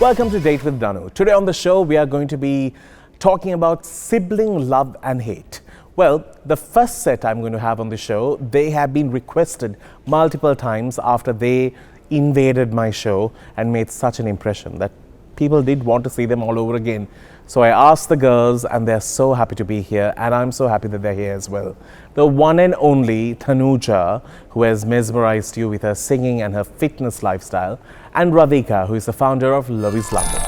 Welcome to Date with Danu. Today on the show, we are going to be talking about sibling love and hate. Well, the first set I'm going to have on the show, they have been requested multiple times after they invaded my show and made such an impression that people did want to see them all over again. So I asked the girls and they're so happy to be here, and I'm so happy that they're here as well. The one and only Tanuja, who has mesmerized you with her singing and her fitness lifestyle, and Radhika, who is the founder of Love's London.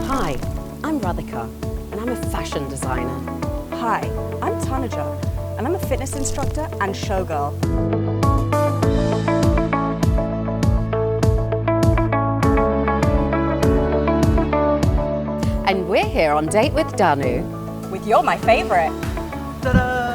Hi, I'm Radhika, and I'm a fashion designer. Hi, I'm Tanuja, and I'm a fitness instructor and showgirl. And we're here on Date with Danu. With You're My Favorite. Ta-da!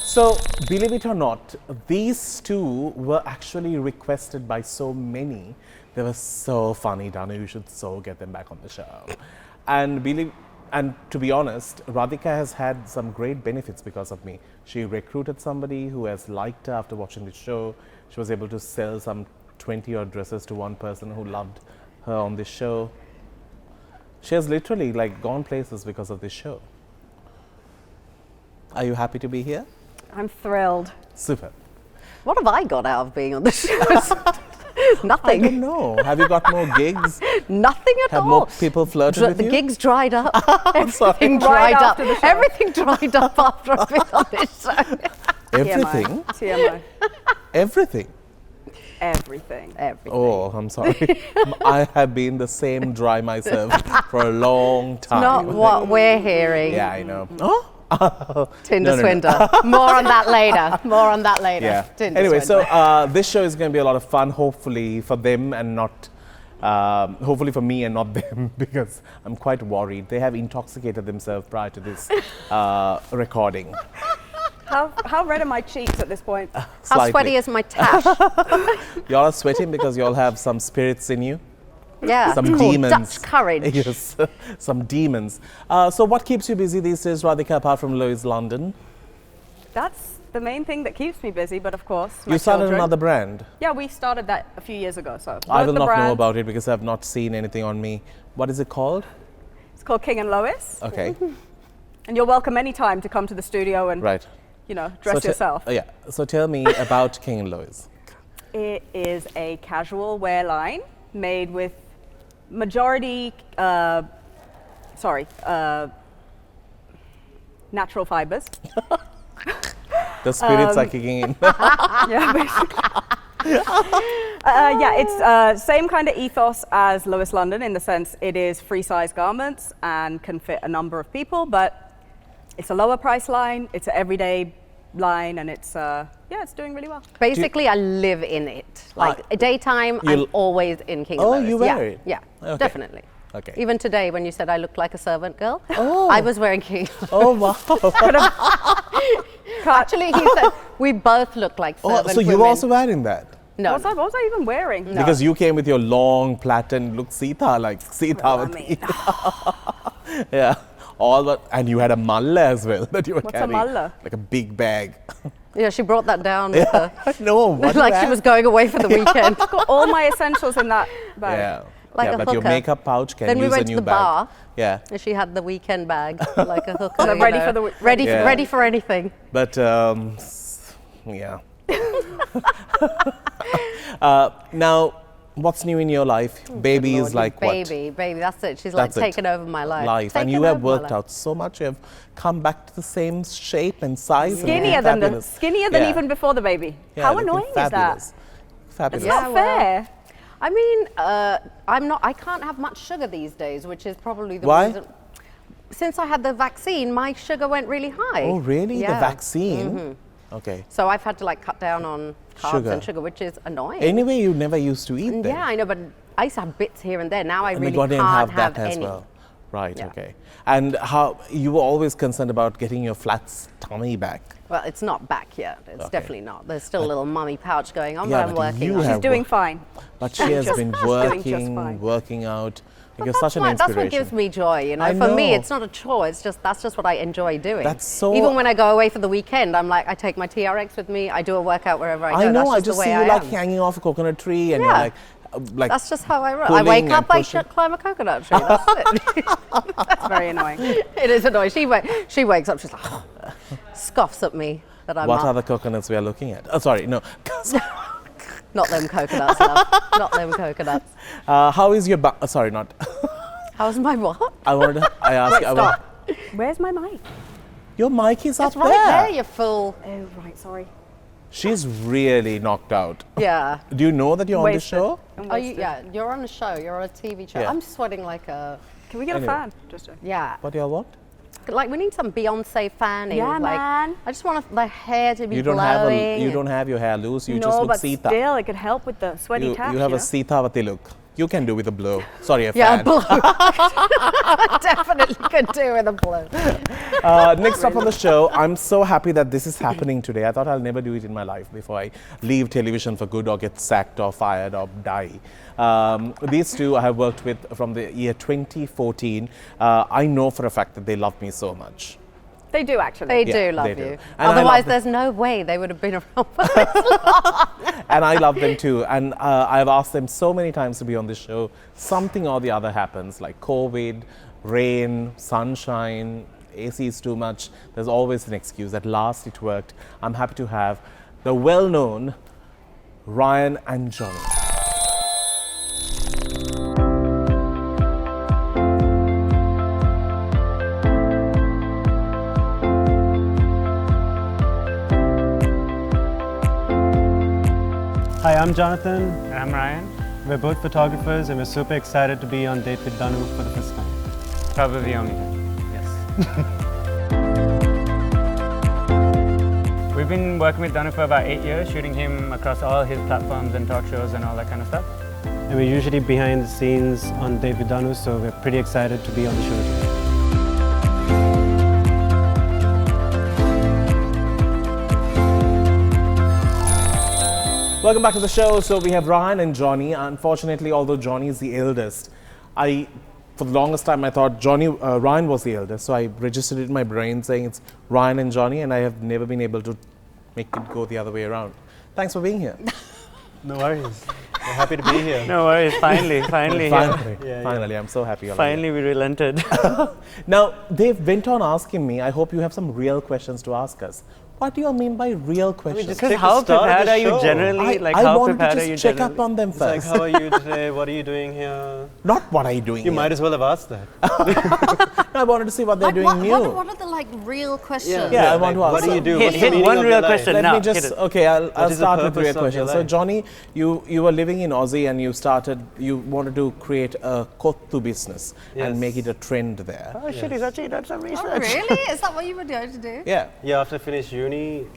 So, believe it or not, these two were actually requested by so many. They were so funny, Danu. You should so get them back on the show. And to be honest, Radhika has had some great benefits because of me. She recruited somebody who has liked her after watching the show. She was able to sell some 20-odd dresses to one person who loved her on this show. She has literally gone places because of this show. Are you happy to be here? I'm thrilled. Super. What have I got out of being on the show? Nothing. I don't know. Have you got more gigs? Nothing at all. Have more people flirted with The you? gigs dried up. Everything Right dried up. after the show. Everything dried up after I've been on this show. Everything? TMI. Everything? Everything. Everything. Oh, I'm sorry. I have been the same dry myself for a long time. Not what we're hearing. Yeah, I know. Oh? Tinder No. swindler. More on that later. More on that later. Yeah. Tinder Anyway, swindler. so this show is going to be a lot of fun, hopefully for them and not, hopefully for me and not them, because I'm quite worried. They have intoxicated themselves prior to this recording. How red are my cheeks at this point? How Slightly. sweaty is my tash? Y'all are sweating because y'all have some spirits in you. Yeah. Some it's called demons. Dutch courage. Yes, some demons. So what keeps you busy these days, Radhika, apart from Love's London? That's the main thing that keeps me busy, but of course, my You started children. another brand. Yeah, we started that a few years ago, so. I both will the not know brands. about it because I have not seen anything on me. What is it called? It's called King and Lois, Okay, and you're welcome anytime to come to the studio and, right. dress yourself. Yeah, so tell me about King and Lois. It is a casual wear line made with majority, natural fibers. The spirits are kicking in. Yeah, basically. It's same kind of ethos as Lois London in the sense it is free size garments and can fit a number of people, but it's a lower price line, it's an everyday line, and it's doing really well. Basically, I live in it. Daytime, I'm always in King Oh, and Lois. you wear it? Yeah, Okay. definitely. Okay. Even today, when you said I looked like a servant girl, Oh. I was wearing King and Oh, wow. Actually, he said we both look like servant So you women. were also wearing that? No. What was I even wearing? No. Because you came with your long plait and looked Sita, like Sita. Well, I mean, Yeah. And you had a malla as well that you were What's a carrying. malla? Like a big bag. Yeah, she brought that down with her. No, what do you like she have? was going away for the weekend. got all my essentials in that bag. Yeah. Like yeah, a but your hooker. makeup pouch can Then we use went a to new the bag. bar. Yeah. And she had the weekend bag, like a hooker. So you ready know. for the ready, Yeah. ready for anything. But, yeah. Now, what's new in your life? Baby Lord, is like what? Baby, that's it. She's That's like it. taken over my life. And Taken you have over my worked life. out so much. You have come back to the same shape and size. Skinnier and than fabulous. even before the baby. Yeah, How looking annoying is that? fabulous. Fabulous. It's not fair. I mean, I can't have much sugar these days, which is probably the Why? reason. Since I had the vaccine, my sugar went really high. Oh, really? Yeah. The vaccine? Okay. So I've had to cut down on carbs Sugar. and sugar, which is annoying. Anyway, you never used to eat them. Yeah, I know, but I used to have bits here and there. Now I And really they got in can't have that as any. well. Right, Yeah. okay. And how you were always concerned about getting your flat tummy back. Well, it's not back yet. It's Okay. definitely not. There's still a little mummy pouch going on, Yeah, but I'm but working you on have it. She's doing wo- fine. But she has been doing just working, fine. working out. But You're that's such an why- inspiration. That's what gives me joy, you know. I For me, know. it's not a chore. That's just what I enjoy doing. That's so- Even when I go away for the weekend, I'm like, I take my TRX with me. I do a workout wherever I go. I know, That's I just just the see way you I like am. hanging off a coconut tree and Yeah. you're like That's just how I roll. I pulling wake and up, I pushing. climb a coconut tree. That's it. It's very annoying. It is annoying. She wakes up, she's like, scoffs at me that I'm what up. are the coconuts we are looking at? Oh, sorry, no. Not them coconuts, love. Not them coconuts. How is your sorry, not. How's my what? I wanted to, I asked you. Stop. Where's my mic? Your mic is It's up right there. there, you fool. Oh, right, sorry. She's really knocked out. Yeah. Do you know that you're on the Wasted. show? I'm Are you, wasted. yeah, you're on a show, you're on a TV show. Yeah. I'm sweating like a, Can we get Anyway. a fan? Just a... yeah. What y'all want? Like we need some Beyonce fanning. Yeah, like, man. I just want the hair to be You don't blowing. have your hair loose. You no, just look but Sita. still, it could help with the sweaty You taps, have you a know? Sitavati look. You can do with a blow. Sorry, a Yeah, fan. blow. Definitely could do with a blow. Next up on the show, I'm so happy that this is happening today. I thought I'll never do it in my life before I leave television for good or get sacked or fired or die. These two I have worked with from the year 2014. I know for a fact that they love me so much. They do, actually. They Yeah, do love they do. you. And I love Otherwise, them. there's no way they would have been around for this long. And I love them too. And I've asked them so many times to be on this show. Something or the other happens, like COVID, rain, sunshine, AC is too much. There's always an excuse. At last it worked. I'm happy to have the well-known Ryan and Johnny. Hi, I'm Jonathan. And I'm Ryan, We're both photographers and we're super excited to be on Date with Danu for the first time. probably the only time. Yes. We've been working with Danu for about 8 years, shooting him across all his platforms and talk shows and all that kind of stuff. And we're usually behind the scenes on Date with Danu, so we're pretty excited to be on the show today. Welcome back to the show. So we have Ryan and Johnny. Unfortunately, although Johnny is the eldest, for the longest time I thought Ryan was the eldest. So I registered it in my brain saying it's Ryan and Johnny, and I have never been able to make it go the other way around. Thanks for being here. No worries. We're happy to be here. No worries, finally here. Finally, Yeah. finally, I'm so happy. Finally we relented. Now, they went on asking me, I hope you have some real questions to ask us. What do you mean by real questions? just Because Take the how start of prepared the are you show. generally? I how wanted to prepared are just you check generally? up on them It's like, first. how are you today? What are you doing here? Not what are you doing You here. might as well have asked that. I wanted to see what they're doing new. What are the like real questions? Yeah, I want to ask What do you them. do? Hit- What's the hit meaning one of real your life? question. Let now, me hit just, it. okay, I'll is the start with purpose real of your questions. So life? Johnny, you were living in Aussie and you wanted to create a kottu business Yes. and make it a trend there. Oh shit, he's actually done some research. Oh, really? Is that what you were going to do? Yeah, Yeah, after I finished uni.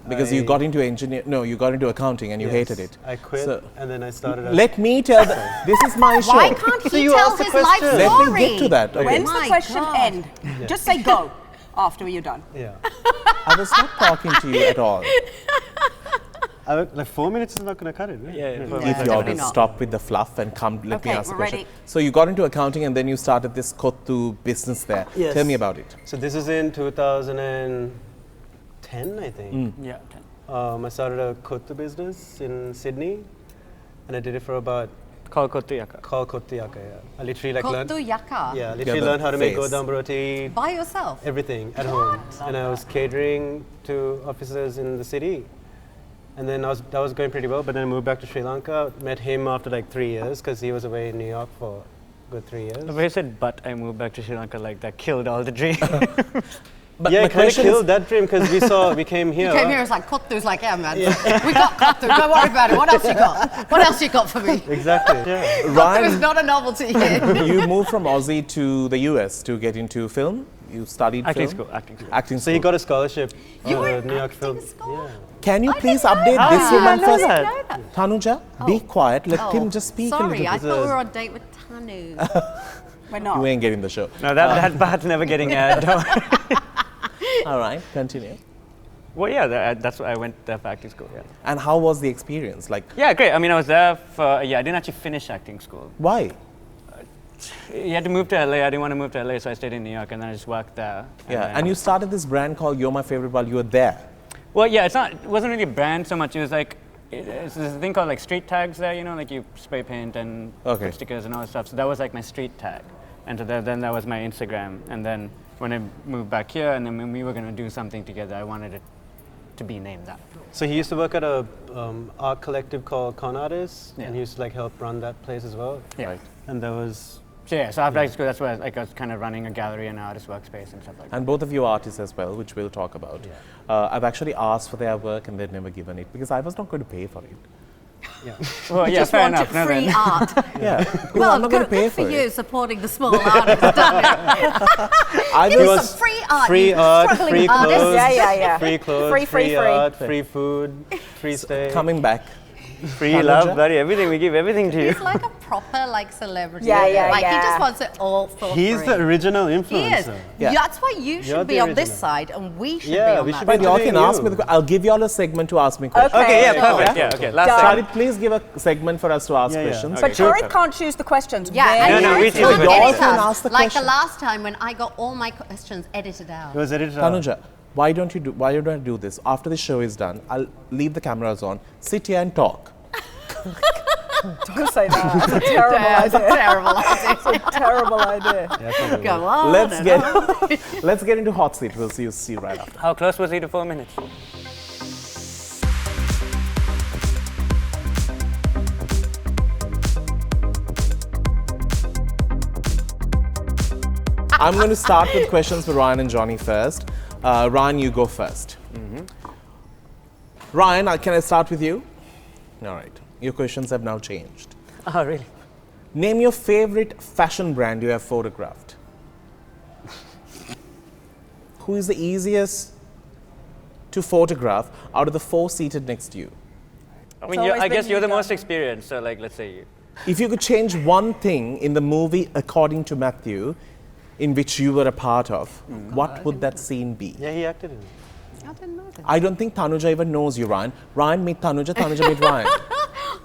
because you got into you got into accounting and you hated it. I quit So, and then I started a let me tell this is my show. Why can't he you tell asked the his life question. story? Let me get to that. Okay. When's My the question God. end? Just say go after you're done. Yeah. I was not talking to you at all. Like 4 minutes is not going to cut it. Right? Yeah, If you definitely all will not. stop with the fluff and come, let me Okay, ask the we're question. ready. So you got into accounting and then you started this kottu business there. Yes. Tell me about it. So this is in 2010, I think. Yeah. I started a kottu business in Sydney, and I did it for about Call Kotuyaka. called Kottuyaka. Yeah. I literally like learned. Kottuyaka? Yeah, Get literally the learned how to make face. godam roti, By yourself? everything at home, and I was catering to officers in the city. And then that was going pretty well, but then I moved back to Sri Lanka. Met him after like 3 years because he was away in New York for a good 3 years. The way you said, but I moved back to Sri Lanka, like that killed all the dream. But Yeah, my it kind of question killed that dream because we came here. You came here, it's like, Kottu's like, yeah, man. We got Kottu, don't worry about it. What else you got? What else you got for me? Exactly. Yeah. Kottu is Ryan, not a novelty here. you moved from Aussie to the US to get into film. You studied Acting film. school, acting school. Acting So school. he got a scholarship You for were the in New York acting Film. school? Yeah. Can you I please didn't know update that. this Ah, woman I first? didn't know that. Tanuja, be quiet. Let Oh, him just speak a sorry, little I bit. thought we were on a date with Tanu. We're not. You ain't getting the show. No, that part's never getting aired. Don't worry. All right, continue. Well, yeah, that's why I went to acting school. Yeah. And how was the experience? Like, Yeah, great. I mean, I was there for a year. I didn't actually finish acting school. why? You had to move to LA. I didn't want to move to LA, so I stayed in New York, and then I just worked there. Yeah, then- and you started this brand called You're My Favorite while you were there. Well, yeah, it wasn't really a brand so much. It was like, it's this thing called like street tags there, you know, like you spray paint and Okay. put stickers and all that stuff. So that was like my street tag. And so then that was my Instagram. And then when I moved back here, and then when we were going to do something together, I wanted it to be named that. So he used to work at a art collective called Con Artists, Yeah. and he used to like help run that place as well. Yeah. Right. And there was So yeah, so after high school, that's where like, I was kind of running a gallery and artist workspace and stuff like that. And both of you are artists as well, which we'll talk about. I've actually asked for their work and they've never given it because I was not going to pay for it. Well, yeah, Just fair wanted enough. No, free then. art. Yeah, because Well, I'm not going to pay good for for you it. supporting the small artists. Don't I Give me was some free art. free you art, struggling free artist. clothes, Yeah. free clothes, Free, free free. art, free food, free stay. coming back. Free Tanuja? love, buddy. Everything. We give everything to you. He's like a proper like celebrity. Yeah, Like he yeah. just wants it all for He's free. the original He is. influencer. Yeah. That's why you You're should the be on this original. side and we should Yeah, be on we that should side. But y'all can interviewing ask me you. the I'll give y'all a segment to ask me questions. Okay, yeah, sure. perfect. Yeah, okay. Last Done. segment. Shadi, please give a segment for us to ask Yeah, yeah. questions. Okay. But Tori can't choose the questions. Yeah, Very and No, you we can't choose the edit questions. us. Ask the Like question. the last time when I got all my questions edited out. It was edited out. Tanuja, why don't I do this? After the show is done, I'll leave the cameras on, sit here and talk. Don't say that. That's a terrible That's a idea. terrible idea. Terrible idea. Go on. Let's get into hot seat. We'll see you right after. How close was he to 4 minutes? I'm going to start with questions for Ryan and Johnny first. Ryan, you go first. Ryan, can I start with you? All right. Your questions have now changed. Oh, really? Name your favorite fashion brand you have photographed. Who is the easiest to photograph out of the 4 seated next to you? I mean, always I been guess you, you're the Danu. most experienced, so like, let's say you. If you could change one thing in the movie according to Matthew, in which you were a part of, what would that scene be? Yeah, he acted in it. I didn't know that. I don't think Tanuja even knows you, Ryan. Ryan meet Tanuja, Tanuja meet Ryan.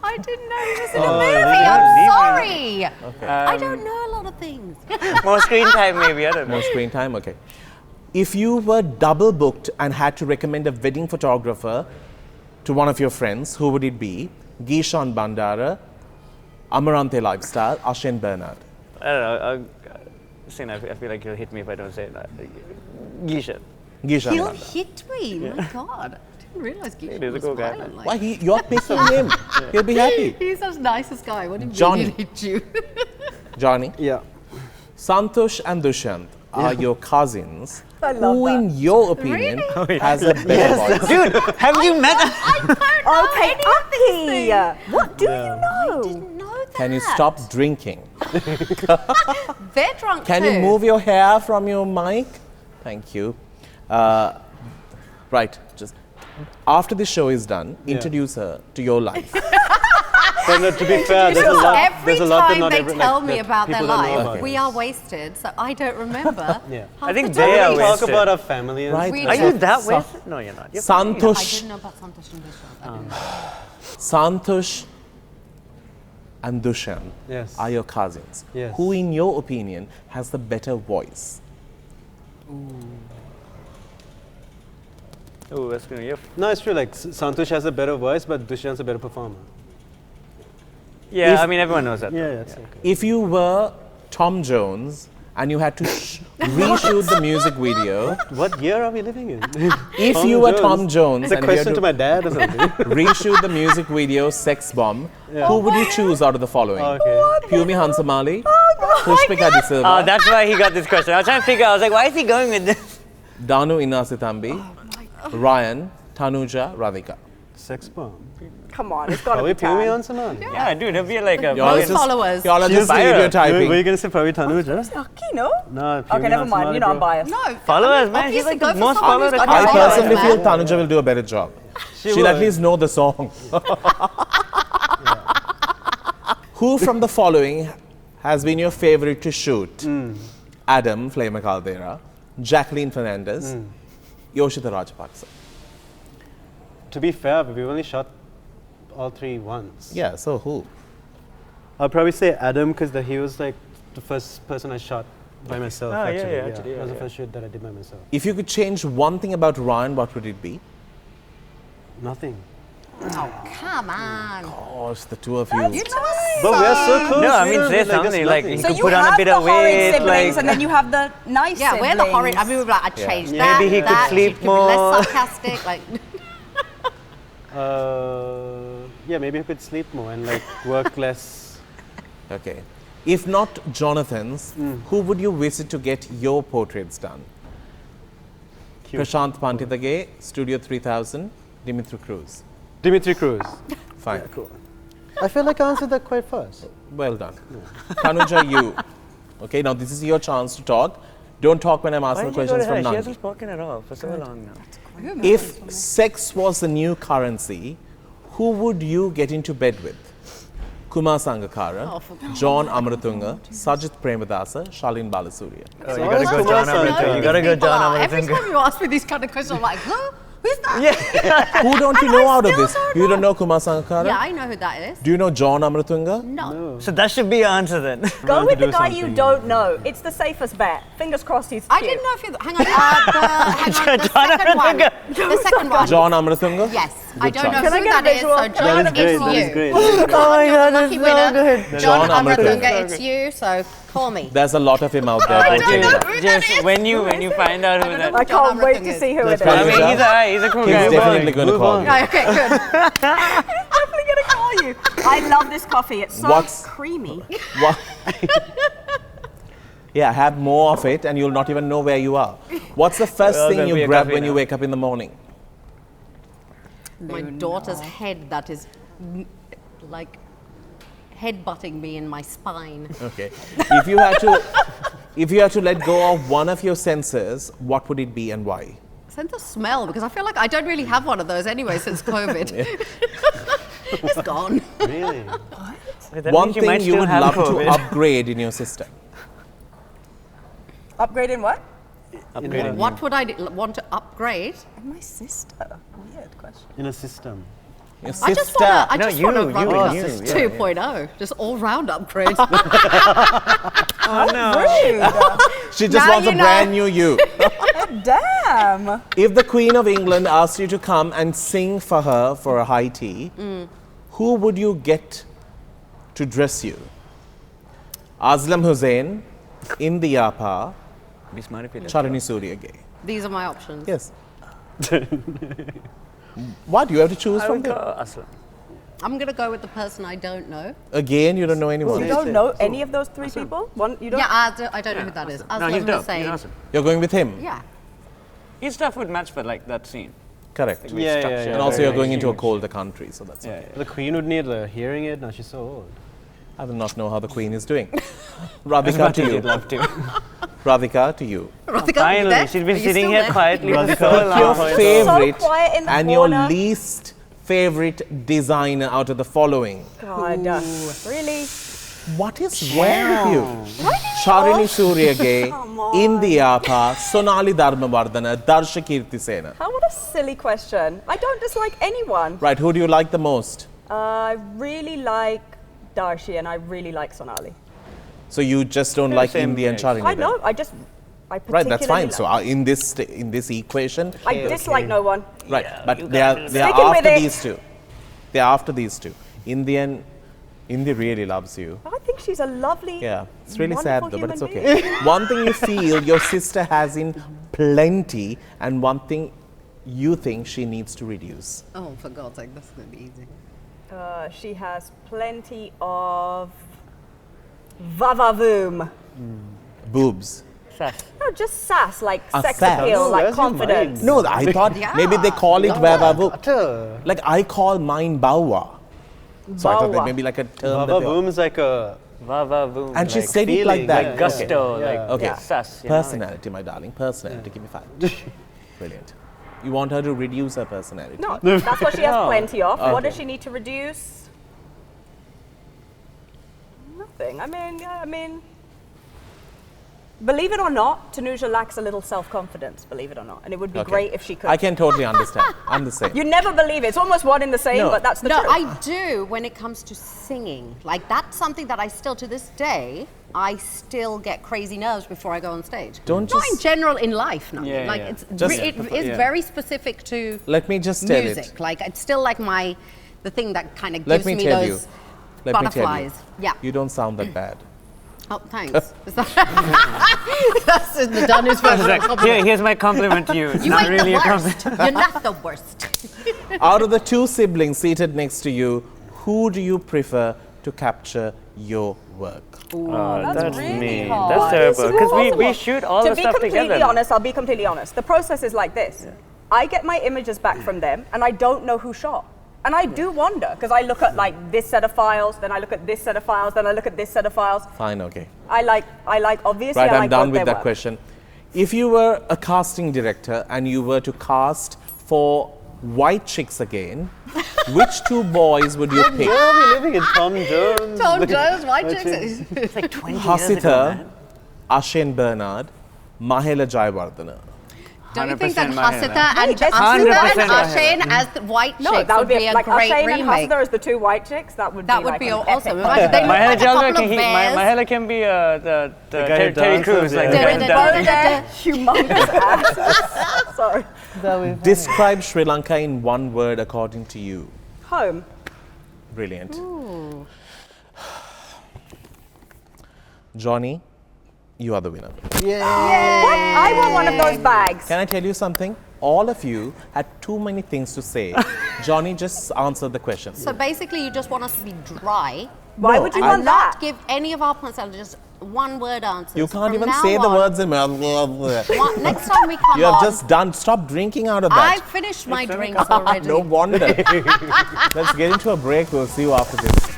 I didn't know he was in a movie. I'm sorry. I don't know a lot of things. More screen time, maybe. I don't know. More screen time, okay. If you were double booked and had to recommend a wedding photographer to one of your friends, who would it be? Gishan Bandara, Amarante Lifestyle, Ashen Bernard. I don't know. Sin, I feel like he'll hit me if I don't say that. Gishan. Gishan He'll Bandara. hit me. My God. I didn't realize He's Gishan a was cool guy. violent like Why you're picking him? He'll be happy. He's the nicest guy. What do you mean Johnny. he hit you? Johnny, Yeah. Santosh and Dushyant are your cousins. I love Who, that. in your opinion, Really? has a better voice? Dude, have you met? I don't know Okay, any of these things. Aki. What do you I know? didn't know that. Can you stop drinking? They're drunk Can too. you move your hair from your mic? Thank you. Right, just after the show is done, introduce her to your life. But no, to be fair, there's a Because lot. every There's a lot that time not they every, tell like, me that about their people don't know life, about. we are wasted, so I don't remember. Yeah. half I think the they time. are We talk wasted. about our family and Right. We Are do. you that Sa- with? No, you're not. You're fine. I Santosh, didn't know about Santosh and Dushyant. I didn't know. Santosh and Dushyant Yes. are your cousins. Yes. Who, in your opinion, has the better voice? Oh, that's good. You're No, it's true. Like Santosh has a better voice, but Dushyant's a better performer. Yeah, If- I mean, everyone knows that. Yeah, that's okay. If you were Tom Jones and you had to reshoot the music video, What year are we living in? if Tom you were Jones. Tom Jones It's a and you had question to my dad or something. reshoot the music video Sex Bomb, who would you choose out of the following? Okay. Pumi Hansamali, Pushpika De Oh, Silva, that's why he got this question. I was trying to figure out, I was like, why is he going with this? Danu Inasitambi, Ryan, Tanuja, Radhika. Sex bomb. Come on, it's got to Are we be Pumi Tan. on someone? Yeah, dude, it'll be like a. Y'all are Most just- followers. Y'all are just Viral. stereotyping. Were you going to say probably Tanuja? Aki, no? No, Okay, never mind. You know I'm biased. No. Followers, man. He's Obviously like go the for most someone who's followed got I followers, personally man. feel Tanuja will do a better job. She'll would. at least know the song. Who from the following has been your favorite to shoot? Adam Flame Caldera, Jacqueline Fernandez, Yoshita Rajapaksa. To be fair, we only shot all three once. Yeah, so who? I'll probably say Adam because he was like the first person I shot by myself. Oh, yeah, actually, actually, that was the yeah. first shoot that I did by myself. If you could change one thing about Ryan, what would it be? Nothing. Oh, come on. Gosh, the two of you. You know us. But we are so close. No, I we mean, don't- say like, there's something like nothing. you So could you put on a have bit the of horrid weight, siblings, like and then you have the nice Yeah, siblings. we're the horrid. I mean, we were like, I'd Yeah. change Maybe that. he could that, sleep she could be less more. sarcastic. Like, Yeah, maybe I could sleep more and like work less. Okay. If not Jonathan's, who would you visit to get your portraits done? Cute. Prashant Pantitage, Studio 3000, Dimitri Cruz. Dimitri Cruz. Fine. Cool. I feel like I answered that quite fast. Well done. Tanuja, you. Okay, now this is your chance to talk. Don't talk when I'm asking questions from She Nangi. hasn't spoken at all for so long now. If sex was the new currency, who would you get into bed with? Kumar Sangakkara, John Amaratunga, Sajit Premadasa, Shalin Balasuriya. Oh, you gotta go Kumar John Sangakkara. Amaratunga. You gotta go people John are. Every Amaratunga. time you ask me these kind of questions, I'm like, who? Who's that? Who don't you know out of still this? don't You don't know Kumar Sangakkara? Yeah, I know who that is. Do you know John Amaratunga? No. So that should be your answer then. Go Want with to the do guy you something. don't know. It's the safest bet. Fingers crossed he's I cute. didn't know if you. Hang on. Hang on. The second one. The second one. John Amaratunga? Yes. I don't know Can I who get a that is, visual? so Can I John, get a it's visual? you. That is great. Oh my god, Lucky that's so winner. good. John John Amaratunga. Amaratunga, it's you, so call me. There's a lot of him out there. I don't voting know now. who that Just is. when you find out who that I is. can't John wait Amaratunga to is. see who it That's is. fine. I mean, Tanuja. he's alright, he's a cool He's guy. definitely going to Move call on. you. Oh, okay, good. Definitely gonna call you. I love this coffee. It's so What's- creamy. What? Yeah, have more of it and you'll not even know where you are. What's the first Well, thing there'll be you a grab coffee when you now. wake up in the morning? My daughter's head that is like headbutting me in my spine. Okay. If you had to let go of one of your senses, what would it be and why? Sense of smell, because I feel like I don't really have one of those anyway since COVID. It's gone. Really? That One means thing might you still would have love to COVID. upgrade in your system. Upgrade in what? Upgrading. What would I want to upgrade? My sister. Weird question. In a system. Your I just sister. want to. I No, just you, want to you, run you, this yeah, 2.0, just all-round upgrade. Oh no. She just Now wants a you know. brand new you. Damn. If the Queen of England asked you to come and sing for her for a high tea, who would you get to dress you? Aslam Hussain, Indi Apa, Be smart if you let Charani Surya Gay. These are my options. Yes. What? You have to choose I from would them. go Aslam. I'm going to go with the person I don't know. Again, you don't know anyone. You don't know any of those three people? One, you don't? Yeah, I don't know who that is. No, he's Aslam dope. Hussain. He's awesome. You're going with him? Yeah. His stuff would match for like that scene. Correct. Like, with Yeah, yeah, structure. yeah. And also very you're going into a huge. colder country, so that's Yeah, okay. yeah. The Queen would need hearing it. Now she's so old. I do not know how the Queen is doing. As Radhika much to as you. you'd love to. Radhika to you. Radhika, you Finally, there? she's Are been you sitting still here there? quietly for Radhika. so Pick long. your favorite quiet in the and corner. your least favorite designer out of the following. God, really? What is wrong with you? Charini Suryagay, Indi Apa, Sonali Dharmavardhana, Darsha Kirti Sena. How, what a silly question. I don't dislike anyone. Right, who do you like the most? I really like Darshi and I really like Sonali. So you just don't Yeah, like same Indi and age. Charini? I then? know, I particularly Right, that's fine. like- So in this equation, I dislike no one. right, but you they are Sticking with after it. these two. They are after these two. Indi really loves you. I think she's a lovely, Yeah, it's really sad wonderful though, but it's human okay. One thing you feel your sister has in plenty, and one thing you think she needs to reduce. Oh, for God's sake, this is going to be easy. She has plenty of vavavoom. Boobs. Sass. No, just sass, like A sex sass. appeal, Oh, like where's your confidence. mind? No, I thought Yeah. maybe they call it vavavu. Utter. Like I call mine bawa. So I thought that Bawa. maybe like a term Baba that they- Boom is like a Va boom. And she like said it like feeling, that. like gusto, Yeah. like Okay. sass. You know, like- Personality, my darling. Personality. Give me 5. Brilliant. You want her to reduce her personality? No, that's what she has No. plenty of. What Okay. does she need to reduce? thing. I mean, believe it or not, Tanuja lacks a little self-confidence, believe it or not. And it would be great if she could. I can totally understand. I'm the same. You never believe it. It's almost one in the same, but that's the truth. No, I do when it comes to singing. Like, that's something that I still, to this day, I still get crazy nerves before I go on stage. Don't Not just- in general in life, no. Yeah, like, yeah. it's Just- it is Yeah. very specific to Let me just tell music. it. Like, it's still like the thing that kind of Let gives me me tell you. those Let me tell you. butterflies. Yeah. You don't sound that bad. Oh, thanks. That's in the Danu's version. Here's my compliment to you. It's You not ain't really the a compliment. worst. You're not the worst. Out of the two siblings seated next to you, who do you prefer to capture your work? That's really me. hard. That's terrible. It's Because we impossible. shoot all the stuff To be completely together. honest, I'll be completely honest. The process is like this. I get my images back from them, and I don't know who shot. And I do wonder, because I look at like this set of files, then I look at this set of files, then I look at this set of files. Fine, okay. I like obviously Right, I I'm like done both with their that work. question. If you were a casting director and you were to cast for white chicks again, which two boys would you pick? You'll be living in Tom Jones. Tom Jones, White Chicks. It's like 20 years ago, Hasita, man. Ashen Bernard, Mahela Jayawardena. Don't you think that 100% Hasita and Wait, that's Hasita and 100% Ashen as the white No, chicks that would be a like great Ashane and remake? Hasita as the two white chicks. That would That be would like be an awesome. epic Imagine they look Mahela like a couple of Jalga bears. Mahela can be the guy who Terry dances, Crews. Like yeah. that. Both their humongous asses. Sorry. Describe Sri Lanka in one word according to you. Home. Brilliant. Johnny, you are the winner. What? I want one of those bags. Can I tell you something? All of you had too many things to say. Johnny just answered the question. So basically, you just want us to be dry Why No, would you I- want and that? not give any of our personalities just one-word answers. You can't From even now say the on, words in Next time we come You have on, just done. Stop drinking out of I that. finished my drinks already. No wonder. Let's get into a break. We'll see you after this.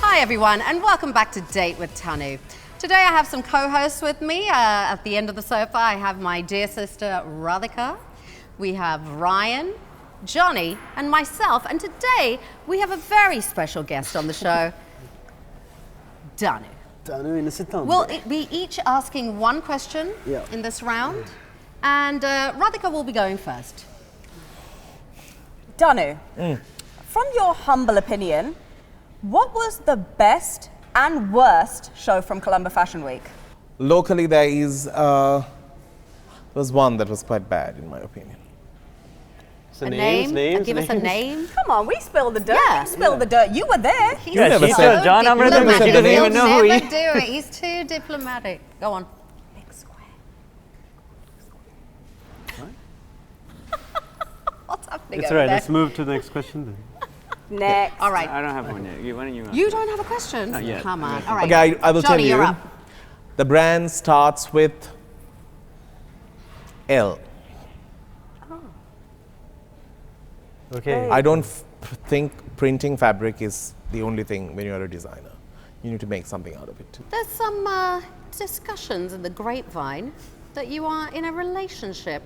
Hi everyone, and welcome back to Date with Tanu. Today I have some co-hosts with me. At the end of the sofa, I have my dear sister Radhika. We have Ryan, Johnny, and myself. And today we have a very special guest on the show, Danu. Danu innocent Tom. We'll be each asking one question Yeah. in this round, and Radhika will be going first. Danu, from your humble opinion, what was the best and worst show from Colombo Fashion Week? Locally, there was one that was quite bad, in my opinion. So A names, name? names, Give us a names. name. Come on, we spilled the dirt. Yeah. You spilled the dirt. You were there. He's Yeah, never she said- told John I'm never said She the doesn't name. even know who Never he do it. He's too diplomatic. Go on. Big square. What's happening It's over all right. there? Let's move to the next question then. Next. All right. I don't have one yet. Why don't you ask? You don't have a question? Not yet. Come on. All right. Okay, I will Johnny, tell you. You're up. The brand starts with L. Okay. I don't think printing fabric is the only thing when you're a designer. You need to make something out of it too. There's some discussions in the grapevine that you are in a relationship.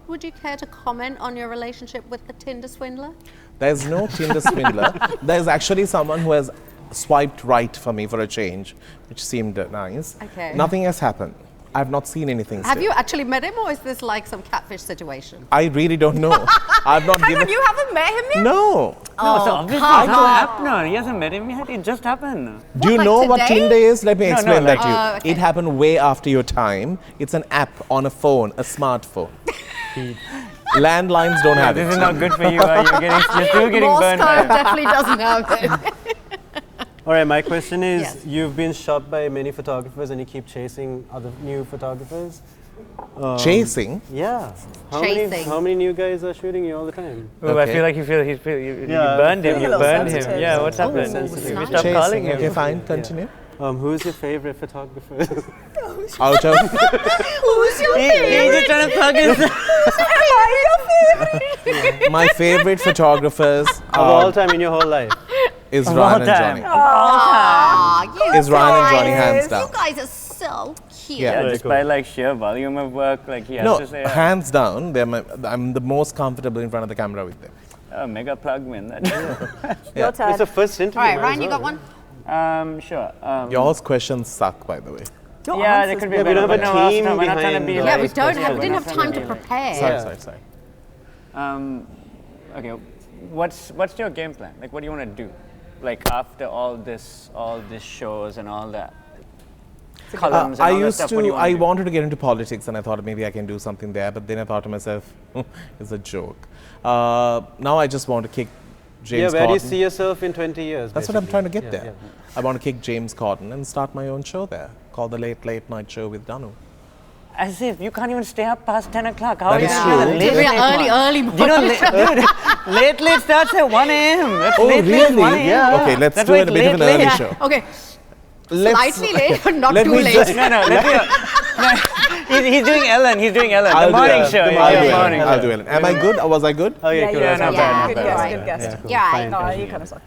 Would you care to comment on your relationship with the Tinder swindler? There's no Tinder swindler. There's actually someone who has swiped right for me for a change, which seemed nice. Okay. Nothing has happened. I've not seen anything Have still. you actually met him, or is this like some catfish situation? I really don't know. I've not Hang given. on, you haven't met him yet? No. No, so obviously come it's not on. happened. He hasn't met him yet. It just happened. Do you like know what today? Tinder is? Let me No, no, explain that like- to you. Oh, okay. It happened way after your time. It's an app on a phone, a smartphone. Landlines don't have This it. is not good for you. You're still getting Morse burned. code by it. definitely doesn't have it. All right. My question is: Yes. you've been shot by many photographers, and you keep chasing other new photographers. Chasing. Yeah. Chasing. How many new guys are shooting you all the time? Oh, I Okay. feel like you Yeah, burned him. feeling You a little burned him. sensitive. Yeah, what's happened? sensitive. You Nice. stopped calling Chasing. him. Okay, fine. Continue. Who's your favorite photographer? Out of. Who's your He's just trying to plug his. My favorite photographers Of all time in your whole life. is Of Ryan all and time. Johnny. Ah, you Is Ryan and Johnny guys- hands down. You guys are so cute. Yeah. Yeah, Very just cool. by like sheer volume of work, like he has No, to say, hands down, I'm the most comfortable in front of the camera with them. oh, mega plug win. Your turn. It's the first interview. All right, might Ryan, as you well, got one? Sure. Y'all's questions suck, by the way. Your Yeah, answers they could be Yeah, we better. don't have but a no, team we're not trying to behind be the- Yeah, we like, don't Yeah, have, we're didn't not have trying time be to like- prepare. Sorry. Okay, what's your game plan? Like, what do you want to do? Like after all this shows and all that columns and I all that used stuff, what do you to, want I to do? wanted to get into politics and I thought maybe I can do something there, but then I thought to myself, it's a joke. Now I just want to kick James Yeah, where do you Corden. see yourself in 20 years? That's what I'm basically? trying to get Yeah, there. yeah. I want to kick James Corden and start my own show there called The Late Night Show with Danu. As if you can't even stay up past 10 o'clock. How That are you is gonna do true. the late, We are late early one? You know, late starts at 1 a.m. That's Oh, late, really? 1 a.m. Yeah. Okay, let's That's do why it a it's bit of an late, early late. show. Okay, Let's- slightly late, but not let too me late. just- No, he's doing Ellen. I'll The do morning Ellen. show. The yeah, I'll do morning yeah, show. morning Ellen. I'll show. do Ellen. Am I good? Or was I good? Oh, yeah, cool. yeah, That's not not bad, Good not guess, bad. good guess. Yeah, cool. You're right. Fine, No, fine, you yeah. kind of suck.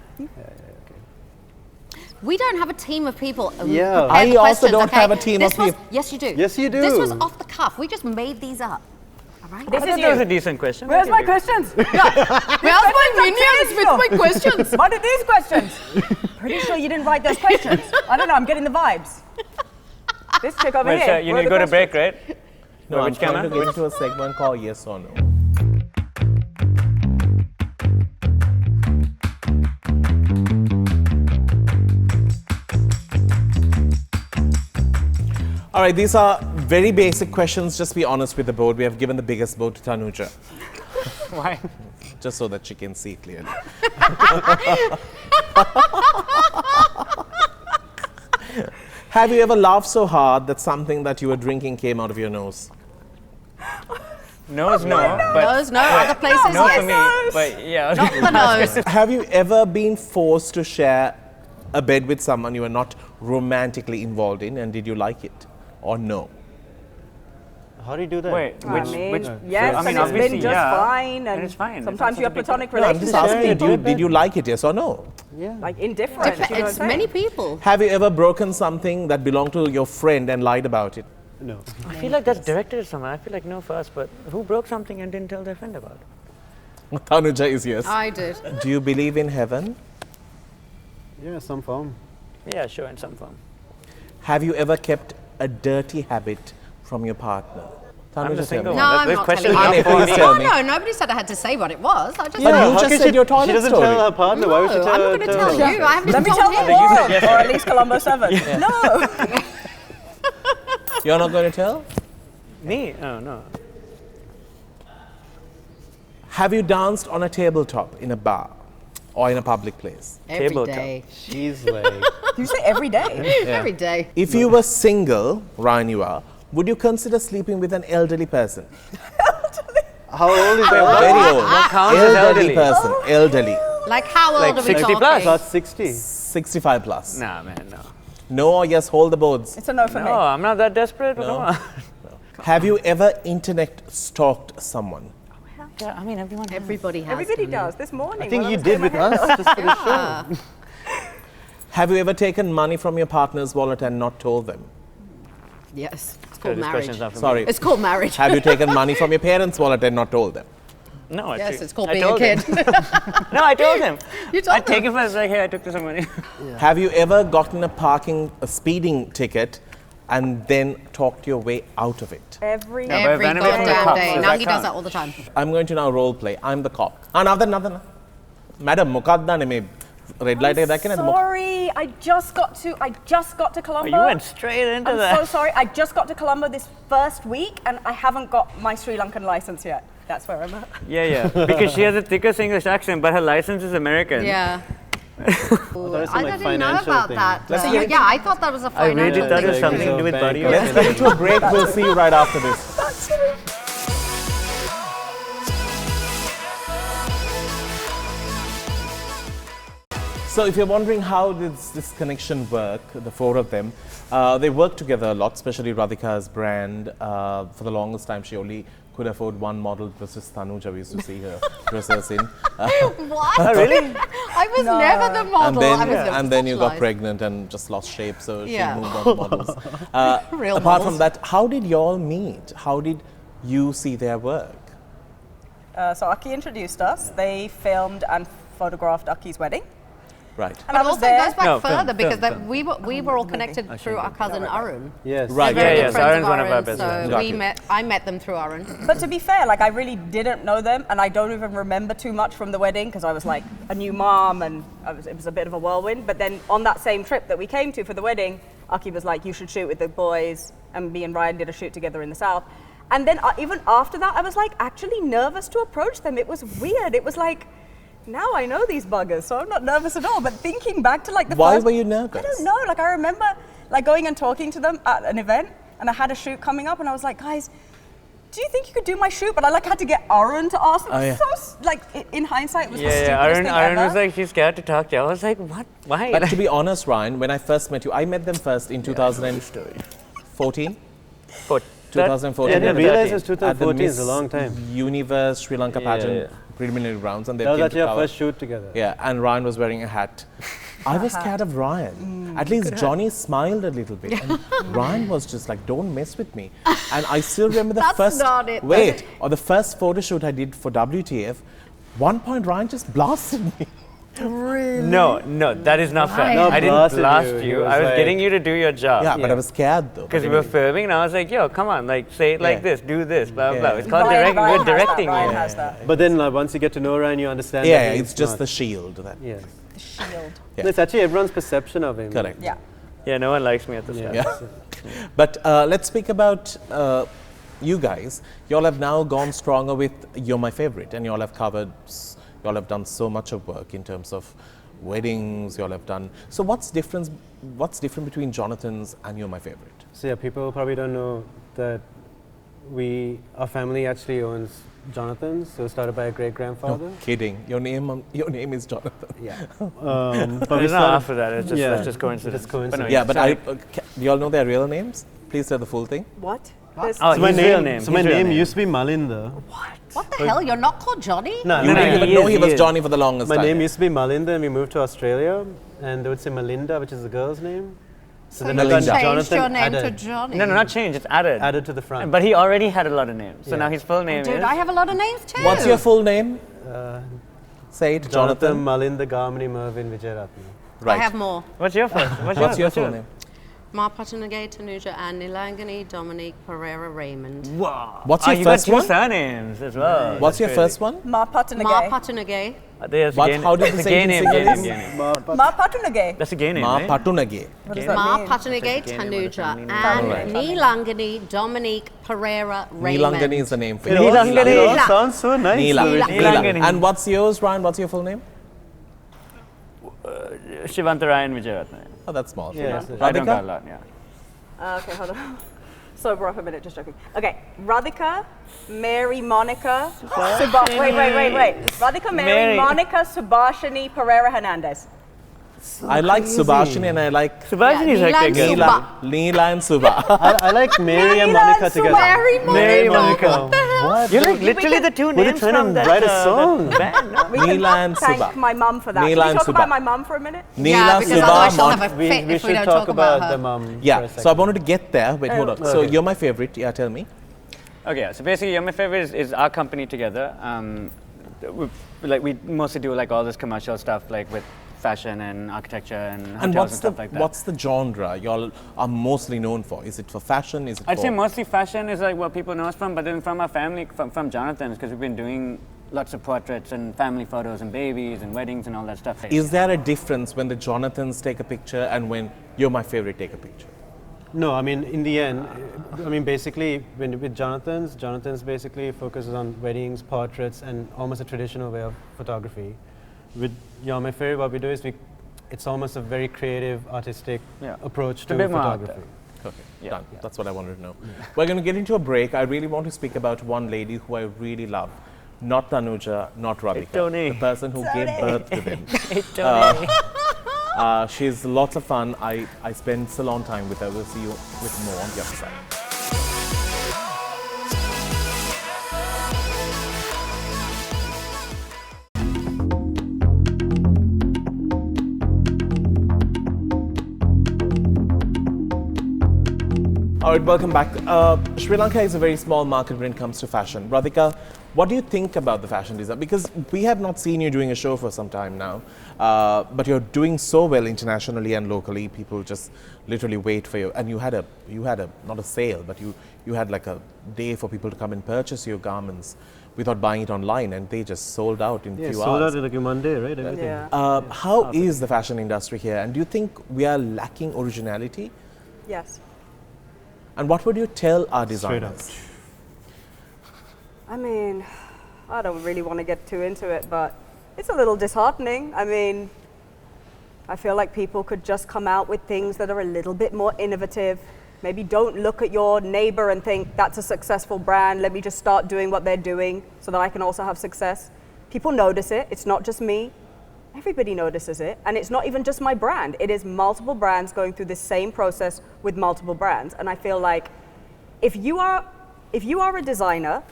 We don't have a team of people. who Yeah. prepare I the also questions, don't okay? have a team This of was- people. Yes, you do. Yes, you do. This was off the cuff. We just made these up. All right. This I is thought that was a you. decent question. Where's my questions? Where's my minions with my questions? What are these questions? Pretty sure you didn't write those questions. I don't know, I'm getting the vibes. This chick over Wait, here. so you where need to are go the to break, right? No, I'm Which trying camera? to get into a segment called Yes or No. All right, these are very basic questions. Just be honest with the board. We have given the biggest board to Tanuja, Why? just so that she can see clearly. Have you ever laughed so hard that something that you were drinking came out of your nose? Nose, no. But Nose, no. Other places, no yes. for me. But yeah. Not the nose. Have you ever been forced to share a bed with someone you were not romantically involved in, and did you like it or no? How do you do that? Wait, I which? mean, which? yes, I mean, and it's obviously, been just yeah. fine. And it's fine. Sometimes you have platonic No, I'm just relationships. asking you, Sharing a did you like it, yes or no? Yeah. Like indifferent. you know what I'm It's saying? many people. Have you ever broken something that belonged to your friend and lied about it? No. I feel like that's directed at someone. I feel like no first, but who broke something and didn't tell their friend about it? Tanuja is yes. I did. Do you believe in heaven? Yeah, some form. Yeah, sure, in some form. Have you ever kept a dirty habit from your partner? I'm the Tanuja, tell single me. No, one. I'm This not question telling is you. not please for tell me. me. No, nobody said I had to say what it was. I just But said, you how just can said your toilet She doesn't story. tell her partner. Why would she no, tell I'm not going to tell her? you. I haven't Let me even tell told the him. world, or at least Colombo 7. No. You're not going to tell? Me? Oh, no. Have you danced on a tabletop in a bar or in a public place? Every Tabletop. day. She's like, You say every day. Every day. If you were single, Ryan, you are, would you consider sleeping with an elderly person? how old is Very that? old. What counts as elderly? person. Elderly. Like how old Like are we 60 talking? plus? Plus 60. 65 plus. Nah, man, no. No or yes, hold the boards. It's a no for No, me. I'm not that desperate. No. Come on. Have you ever internet stalked someone? Yeah, I mean, everyone. Everybody has. Everybody done does. This morning. I think when you was did doing with my hair. us just for the show. Have you ever taken money from your partner's wallet and not told them? it. Yes. It's So called this marriage. question's not for me. Sorry. It's called marriage. Have you taken money from your parents' wallet and not told them? No, I Yes, think- it's called I being a told him. kid. No, I told him. You told I take them. it first, like, hey, I took this money. Have you ever gotten a speeding ticket and then talked your way out of it? Every No, but Every if anyone from the goddamn cops, day. does Now that he does count? that all the time. I'm going to now role play. I'm the cop. Another. Madam, මොකක්ද මේ red light එක දැක්කේ නැද්ද? Sorry, I just got to Oh, Colombo. you went straight into I'm that. so sorry. I just got to Colombo this first week and I haven't got my Sri Lankan license yet. That's where I'm at. Yeah. Because she has a thicker English accent, but her license is American. Yeah. was some, I like, didn't know financial about thing. that. Let's Yeah, get- yeah, I thought that was a I really financial thought it thing. was something to too. do with Bank body. or Let's get into a break. We'll see you right after this. So if you're wondering how does this connection work, the four of them, They work together a lot, especially Radhika's brand. For the longest time, she only could afford one model. It was just Tanuja. We used to see her dresses in. What? Oh, really? I was never the model. And then you got pregnant and just lost shape, so Yeah. she moved on to models. Real Apart models. from that, how did you all meet? How did you see their work? So Aki introduced us. They filmed and photographed Aki's wedding. Right. And But I it was also there. goes back No, further film, because film. we were all connected through our cousin Arun. Yes. Right. They're very Yeah, good yes, friends Arun's of one of our Arun, best so friends. Exactly. I met them through Arun. But to be fair, like I really didn't know them, and I don't even remember too much from the wedding because I was like a new mom, and it was a bit of a whirlwind. But then on that same trip that we came to for the wedding, Aki was like, "You should shoot with the boys," and me and Ryan did a shoot together in the south. And then even after that, I was like actually nervous to approach them. It was weird. It was like, now I know these buggers, so I'm not nervous at all. But thinking back to like the Why first, were you nervous? I don't know. Like I remember like going and talking to them at an event, and I had a shoot coming up, and I was like, guys, do you think you could do my shoot? But I like had to get Arun to ask them. Oh, yeah. Like in hindsight, it was the Yeah, stupidest Arun, thing Arun ever. was like, she's scared to talk to you. I was like, what? Why? But to be honest, Ryan, when I first met you, I met them first in 2014. 2014. I didn't realize it was At the 2014. It's a Miss long time. Universe Sri Lanka Yeah, pageant yeah. preliminary rounds, and they That was came actually to our cover. first shoot together. Yeah, and Ryan was wearing a hat. I was scared of Ryan. At least Johnny smiled a little bit, and Ryan was just like, "Don't mess with me." And I still remember the That's first not it, though. wait, or the first photo shoot I did for WTF. One point, Ryan just blasted me. No, that is not fair. No, I didn't blasted blast you. He you. was I was like- getting you to do your job. Yeah, but I was scared though. Because But we were anyway. filming, and I was like, yo, come on, like, say it like Yeah. this, do this, blah, Yeah. blah. It's called Ryan we're has directing that. Ryan you. has that. But then once you get to know Ryan, you understand. Yeah, that it's just not- the shield. That Yes. The shield. Yeah. No, it's actually everyone's perception of him. correct. Yeah. Yeah, no one likes me at the Yeah. start. Yeah. But let's speak about you guys. Y'all have now gone stronger with You're My Favorite, and y'all have covered, y'all have done so much of work in terms of weddings, y'all have done. So what's different between Jonathan's and You're My Favorite? So yeah, people probably don't know that our family actually owns Jonathan's. So it was started by a great grandfather. Kidding. Your name is Jonathan. Yeah. But But it's not after that, it's just, Yeah. that's just coincidence. Just coincidence. But no, Yeah, but sorry. do y'all know their real names? Please say the full thing. What? Oh, So my his name, real name. So my his real name used to be Malinda. What the hell? You're not called Johnny? No, You no, didn't even he know is, he was he is. Johnny for the longest my time. name used to be Malinda, and we moved to Australia, and they would say Melinda, which is the girl's name. So then you I got changed Jonathan your name to added. Johnny. No, not change, it's added. Added to the front. But he already had a lot of names. So Yeah. now his full name Dude, is. I have a lot of names too. What's your full name? Say it, Jonathan, Jonathan. Malinda, Garmini, Mervin, Wijayaratne. Right. I have more. What's your first? What's your full name? Ma Patanagay, Tanuja, and Nilangani, Dominique, Perera, Raymond. Wow. What's Oh, your you first got two one? surnames as well. What's your That's first one? Ma Ma Patanagay. Patanagay. That's What? a gay How did name. they It's a say gay it in name, gay Sinhalese? name. Ma Patanagay. That's a gay name, Ma right? Patunage. What does Gay that Ma mean? Patanagay, It's like a gay name with a Tanuja, family and name. Nilangani, Dominique, Perera, Raymond. Neelangani is the name for It you. all, Nilangani. it all sounds so nice. Neela. though. Neelangani. And what's yours, Ryan? What's your full name? Shivantarayan Wijayaratne. Oh, that's small. Yeah, I don't got a Radhika? lot, yeah. Okay, hold on. Sober up a minute, just joking. Okay, Radhika, Mary, Monica, wait. Radhika, Mary, Mary. Monica, Subhashini, Perera, Hernandez. I like Subhashini and I like Subhashini is Yeah, like a Neela girl. Suba. Neela and Suba. I like Mary and Neela Monica and together. Mary Monica. Mary Monica. What the hell? What? You're like literally the two Were they names trying to from that, write a song? that band, no? We can Neela and thank Suba. my mum for that. Neela Can and we talk Suba. about my mum for a minute? Neela, Yeah, because Suba, otherwise she'll Mon- have a fit We if we should don't talk about her. the mum. for Yeah, a so I second. wanted to get there. Wait, hold on. So Okay. you're my favorite. Yeah, tell me. Okay, yeah, so basically, You're My Favorite is our company together. We mostly do like all this commercial stuff, like with fashion and architecture and hotels And and stuff like that. what's the genre y'all are mostly known for? Is it for fashion? Is it I'd for say mostly fashion is like what people know us from, but then from our family, from Jonathan's, because we've been doing lots of portraits and family photos and babies and weddings and all that stuff. Is there a difference when the Jonathans take a picture and when You're My Favorite take a picture? No, I mean, in the end, I mean, basically, with Jonathan's basically focuses on weddings, portraits, and almost a traditional way of photography. With You're My Favorite, what we do is it's almost a very creative, artistic Yeah. approach It's a to bit more out photography. Okay, Yeah. done. That's what I wanted to know. We're going to get into a break. I really want to speak about one lady who I really love. Not Tanuja, not Radhika. Tony. The person who gave birth to them. Hey, Tony. She's lots of fun. I spend salon time with her. We'll see you with more on the other side. All right, welcome back. Sri Lanka is a very small market when it comes to fashion. Radhika, what do you think about the fashion design? Because we have not seen you doing a show for some time now, but you're doing so well internationally and locally. People just literally wait for you. And you had a not a sale, but you had like a day for people to come and purchase your garments without buying it online, and they just sold out in few sold hours. out in like a Monday, right? Everything. Yeah. How is the fashion industry here? And do you think we are lacking originality? Yes. And what would you tell our Straight up. designers? I mean, I don't really want to get too into it, but it's a little disheartening. I mean, I feel like people could just come out with things that are a little bit more innovative. Maybe don't look at your neighbor and think that's a successful brand. Let me just start doing what they're doing so that I can also have success. People notice it. It's not just me. Everybody notices it, and it's not even just my brand. It is multiple brands going through the same process with multiple brands. And I feel like if you are a designer,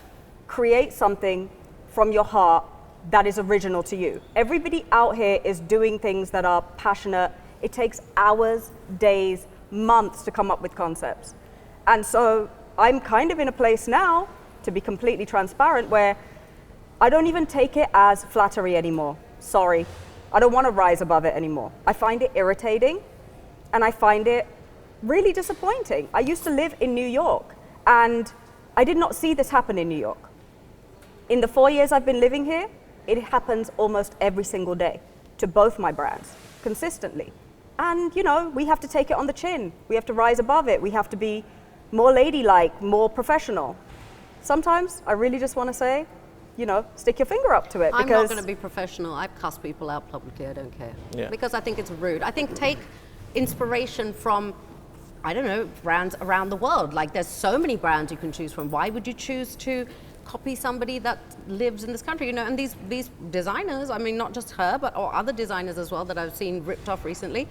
create something from your heart that is original to you. Everybody out here is doing things that are passionate. It takes hours, days, months to come up with concepts. And so I'm kind of in a place now, to be completely transparent, where I don't even take it as flattery anymore. Sorry. I don't want to rise above it anymore. I find it irritating, and I find it really disappointing. I used to live in New York, and I did not see this happen in New York. In the 4 years I've been living here, it happens almost every single day to both my brands, consistently. And, you know, we have to take it on the chin. We have to rise above it. We have to be more ladylike, more professional. Sometimes I really just want to say, you know, stick your finger up to it. I'm not going to be professional. I cuss people out publicly. I don't care. Yeah. Because I think it's rude. I think take inspiration from, I don't know, brands around the world. Like there's so many brands you can choose from. Why would you choose to copy somebody that lives in this country? You know, and these designers, I mean, not just her, but or other designers as well that I've seen ripped off recently,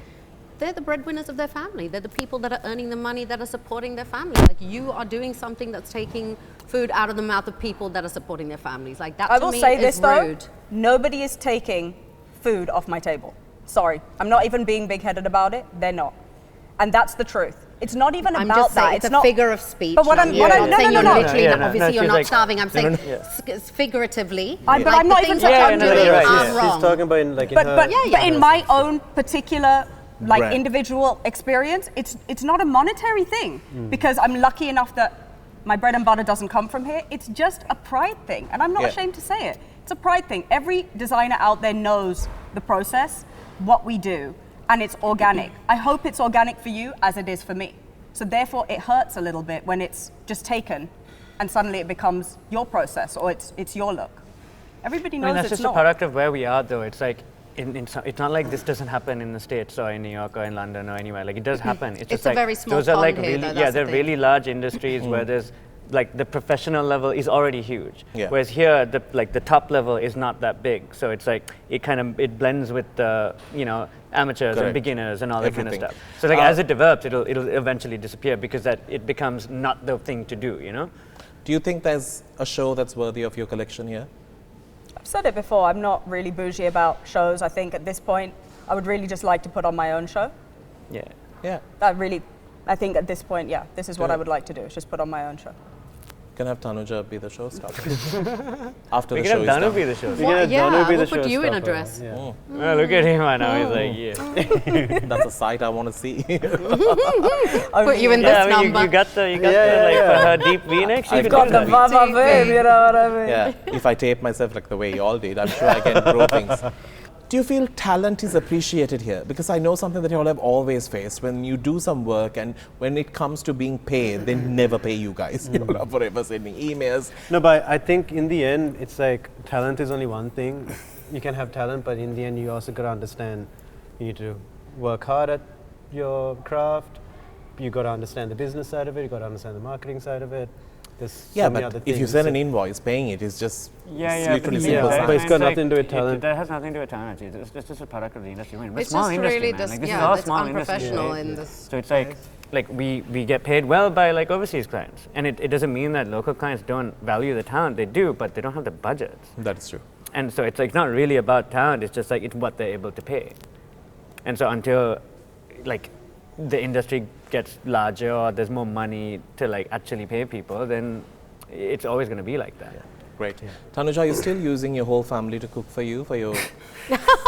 they're the breadwinners of their family. They're the people that are earning the money that are supporting their family. Like you are doing something that's taking food out of the mouth of people that are supporting their families. Like that I to will me say is this though, rude. nobody is taking food off my table. Sorry, I'm not even being big-headed about it. They're not. And that's the truth. It's not even I'm about just saying that. it's a not figure of speech. But what I'm- what I'm- not saying no, no, you're no. literally, Yeah, no, obviously no, you're she's not like- starving. I'm saying Yeah. figuratively. but like I'm not the even things saying- that Yeah, I'm no, doing you're right. are She's wrong. talking about in like in But her, but, Yeah, yeah. but in my own particular like Brand. individual experience, it's not a monetary thing because I'm lucky enough that my bread and butter doesn't come from here. It's just a pride thing, and I'm not Yeah. ashamed to say it. It's a pride thing. Every designer out there knows the process, what we do, and it's organic. I hope it's organic for you as it is for me. So therefore, it hurts a little bit when it's just taken, and suddenly it becomes your process or it's your look. Everybody I knows mean, that's it's just not. a product of where we are, though. It's like, it's not like this doesn't happen in the States or in New York or in London or anywhere. Like, it does happen. It's just a like, very small those are like pond here, really, though, yeah, that's the they're thing. really large industries where there's, like, the professional level is already huge. Yeah. Whereas here, the top level is not that big. So it's like, it blends with the, you know, amateurs Correct. and beginners and all that kind of Everything. stuff. So like, as it develops, it'll eventually disappear because that it becomes not the thing to do, you know? Do you think there's a show that's worthy of your collection here? I've said it before, I'm not really bougie about shows. I think at this point, I would really just like to put on my own show. Yeah. Yeah. I think at this point, yeah, this is what Yeah. I would like to do, is just put on my own show. Can I have Tanuja be the showstopper? After We the can show have is Danu done. be the show. We can have Danu Yeah, be we'll the put you in a showstopper. dress. Yeah. Oh, Oh, look at him right now. He's like, yeah. that's a sight I want to see. Put you in this Yeah, I mean, number. you got the, Yeah, like, yeah. for her deep V-neck. She I've could got do the that. Mama babe, you know what I mean? Yeah, if I tape myself like the way you all did, I'm sure I can grow things. Do you feel talent is appreciated here? Because I know something that you all have always faced. When you do some work and when it comes to being paid, they never pay you guys. You're forever sending emails. No, but I think in the end, it's like talent is only one thing. You can have talent, but in the end, you also got to understand you need to work hard at your craft. You got to understand the business side of it. You got to understand the marketing side of it. There's Yeah, so many but other if you things. send an invoice, paying it is just it's literally yeah, simple but science. it's got nothing to do with talent. That has nothing to do with talent. It's just a product of the industry. We're It's small just industry, really man. just, Like, this is yeah, all it's small industry, unprofessional right? in this. So it's like we get paid well by like overseas clients, and it doesn't mean that local clients don't value the talent. They do, but they don't have the budgets. That is true. And so it's like not really about talent. It's just like it's what they're able to pay. And so until like the industry gets larger or there's more money to like actually pay people, then it's always going to be like that. Yeah. Great. Tanuja, are you still using your whole family to cook for you, for your